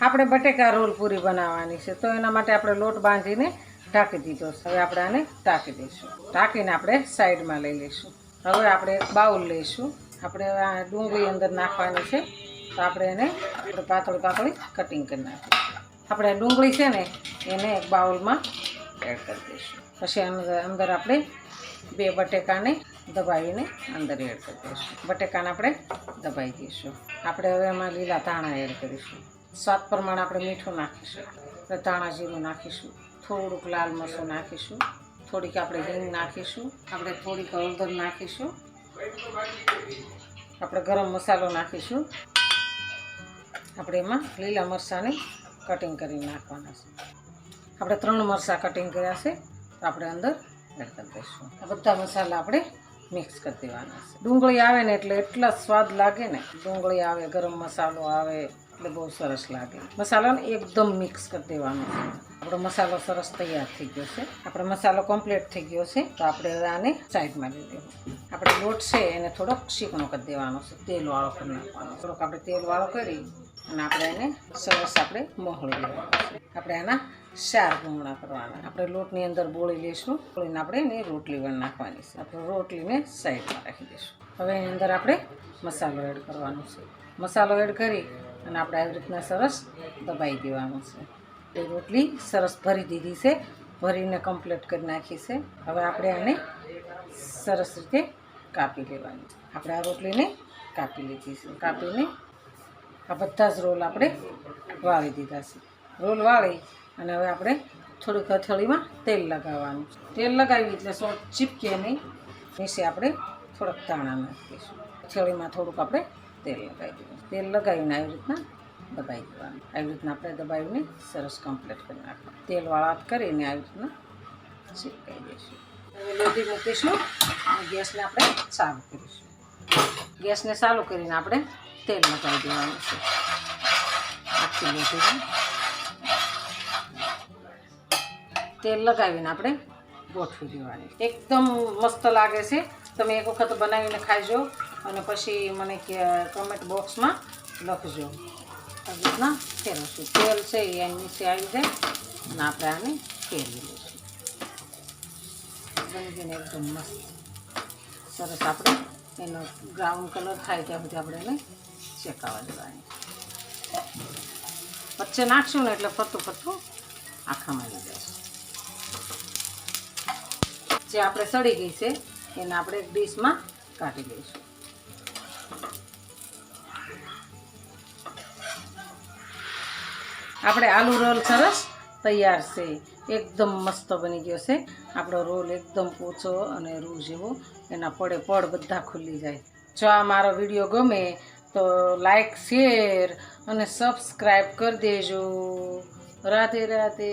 આપણે બટેકા રોલ પૂરી બનાવવાની છે, તો એના માટે આપણે લોટ બાંધીને ઢાંકી દીધો છે. હવે આપણે આને ઢાંકી દઈશું. ઢાંકીને આપણે સાઈડમાં લઈ લઈશું. હવે આપણે એક બાઉલ લઈશું. આપણે હવે આ ડુંગળી અંદર નાખવાની છે, તો આપણે એને પાતળી કટિંગ કરી નાખીશું. આપણે ડુંગળી છે ને એને એક બાઉલમાં એડ કરી દઈશું. પછી અંદર આપણે 2 બટેકાને દબાવીને અંદર એડ કરી દઈશું. બટેકાને આપણે દબાવી દઈશું. આપણે હવે એમાં લીલા ધાણા એડ કરીશું. સ્વાદ પ્રમાણે આપણે મીઠું નાખીશું. આપણે ધાણા જીરું નાખીશું. થોડુંક લાલ મરચું નાખીશું. થોડીક આપણે હિંગ નાખીશું. આપણે થોડીક હળદર નાખીશું. આપણે ગરમ મસાલો નાખીશું. આપણે એમાં લીલા મરચાંને કટિંગ કરીને નાખવાના છે. આપણે 3 મરચાં કટિંગ કર્યા છે, તો આપણે અંદર એડ કરી દઈશું. આ બધા મસાલા આપણે મિક્સ કરી દેવાના છે. ડુંગળી આવે ને એટલે એટલા સ્વાદ લાગે ને. ડુંગળી આવે, ગરમ મસાલો આવે એટલે બહુ સરસ લાગે. મસાલાને એકદમ મિક્સ કરી દેવાનો છે. આપણો મસાલો સરસ તૈયાર થઈ ગયો છે. આપણો મસાલો કમ્પ્લીટ થઈ ગયો છે, તો આપણે આને સાઈડમાં લઈ લેવું. આપણે લોટ છે એને થોડોક ચીકણો કરી દેવાનો છે, તેલવાળો કરી નાખવાનો. થોડોક આપણે તેલવાળો કરી અને આપણે એને સરસ આપણે મોહળી લેવાનું છે. આપણે આના 4 ભૂંગળા કરવાના. આપણે લોટની અંદર બોળી લઈશું. બોળીને આપણે એની રોટલી વણ નાખવાની છે. આપણે રોટલીને સાઈડમાં રાખી દઈશું. હવે એની અંદર આપણે મસાલો એડ કરવાનો છે. મસાલો એડ કરી અને આપણે આવી રીતના સરસ દબાવી દેવાનું છે. એ રોટલી સરસ ભરી દીધી છે, ભરીને કમ્પ્લીટ કરી નાખી છે. હવે આપણે આને સરસ રીતે કાપી લેવાની. આપણે આ રોટલીને કાપી લીધી છે. કાપીને આ બધા જ રોલ આપણે વાળી દીધા છે. રોલ વાળી અને હવે આપણે થોડીક હથેળીમાં તેલ લગાવવાનું. તેલ લગાવી એટલે સોટ ચીપકે નહીં. નીચે આપણે થોડાક ધાણા નાખીશું. હથેળીમાં થોડુંક આપણે તેલ લગાવી દઈશું. તેલ લગાવીને આવી રીતના દબાવી દેવાનું. આવી રીતના આપણે દબાવીને સરસ કમ્પ્લીટ કરી નાખવાનું. તેલવાળા કરીને આવી રીતના ચીપકાવી દઈશું. હવે લોટી મૂકીશું અને ગેસને આપણે ચાલુ કરીશું. ગેસને ચાલુ કરીને આપણે તેલ લગાવી દેવાનું છે. આખી લોટીને તેલ લગાવીને આપણે ગોઠવી દેવાની. એકદમ મસ્ત લાગે છે. તમે એક વખત બનાવીને ખાઈજો અને પછી મને કમેન્ટ બોક્સમાં લખજો. આવી રીતના ફેરવશું. તેલ છે એ નીચે આવી જાય અને આપણે આને ફેરવી લઈશું. બની ગઈને એકદમ મસ્ત સરસ. આપણે એનો બ્રાઉન કલર થાય ત્યાં સુધી આપણે એને શેકાવા દેવાની. વચ્ચે નાખશું ને એટલે ફરતું આખામાં આવી જશે. જે આપણે સડી ગઈ છે એને આપણે એક ડીશમાં કાઢી લઈશું. આપણે આલુ રોલ સરસ તૈયાર છે. એકદમ મસ્ત બની ગયો છે. આપણો રોલ એકદમ પોચો અને રૂ જેવો, એના પડે બધા ખુલ્લી જાય. જો આ મારો વિડીયો ગમે તો લાઈક, શેર અને સબસ્ક્રાઈબ કરી દેજો. રાધે રાધે.